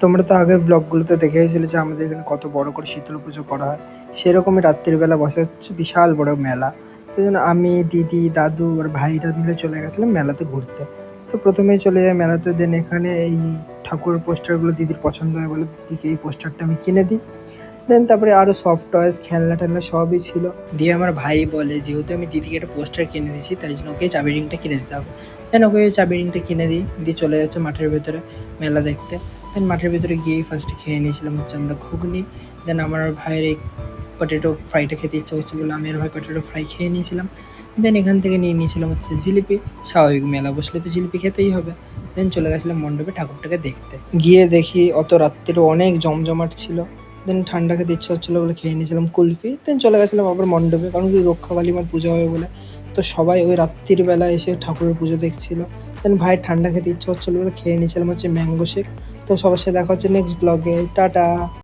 তোমরা তো আগের ব্লগগুলোতে দেখেইছিলে যে আমাদের এখানে কত বড় করে শীতল পুজো করা হয়। সেরকমই রাত্রির বেলা বসা হচ্ছে বিশাল বড় মেলা। সেই জন্য আমি, দিদি, দাদু আর ভাইরা মিলে চলে গেছিলাম মেলাতে ঘুরতে। তো প্রথমেই চলে যাই মেলাতে, দেন এখানে এই ঠাকুরের পোস্টারগুলো দিদির পছন্দ হয় বলে দিদিকে এই পোস্টারটা আমি কিনে দিই। দেন তারপরে আরও সফট টয়েস, খেলনা-টেলনা সবই ছিল। দিয়ে আমার ভাই বলে যেহেতু আমি দিদিকে একটা পোস্টার কিনে দিয়েছি তাই জন্য ওকে চাবি রিংটা কিনে দিতে হবে। দেন ওকে চাবি রিংটা কিনে দিই, দিয়ে চলে যাচ্ছে মাঠের ভেতরে মেলা দেখতে। দেন মাঠের ভেতরে গিয়েই ফার্স্টে খেয়ে নিয়েছিলাম হচ্ছে আমরা ঘুগনি। দেন আমার আর ভাইয়ের এই পটেটো ফ্রাইটা খেতে ইচ্ছা হচ্ছিল বলে আমি আর ভাই পটেটো ফ্রাই খেয়ে নিয়েছিলাম। দেন এখান থেকে নিয়ে নিয়েছিলাম হচ্ছে জিলিপি। স্বাভাবিক মেলা বসলে তো জিলিপি খেতেই হবে। দেন চলে গেছিলাম মণ্ডপে ঠাকুরটাকে দেখতে। গিয়ে দেখি অত রাত্রিরে অনেক জমজমাট ছিল। দেন ঠান্ডা খেতে ইচ্ছা হচ্ছিলো বলে খেয়ে নিয়েছিলাম কুলফি। দেন চলে গেছিলাম আবার মণ্ডপে, কারণ কি রক্ষাকালী মার পুজো হবে বলে। তো সবাই ওই রাত্রির বেলা এসে ঠাকুরের পুজো দেখছিল। দেন ভাইয়ের ঠান্ডা খেতে ইচ্ছা হচ্ছিলো বলে খেয়ে নিয়েছিলাম হচ্ছে ম্যাঙ্গো শেক। তো সবার সাথে দেখা হচ্ছে নেক্সট ব্লগে। টাটা।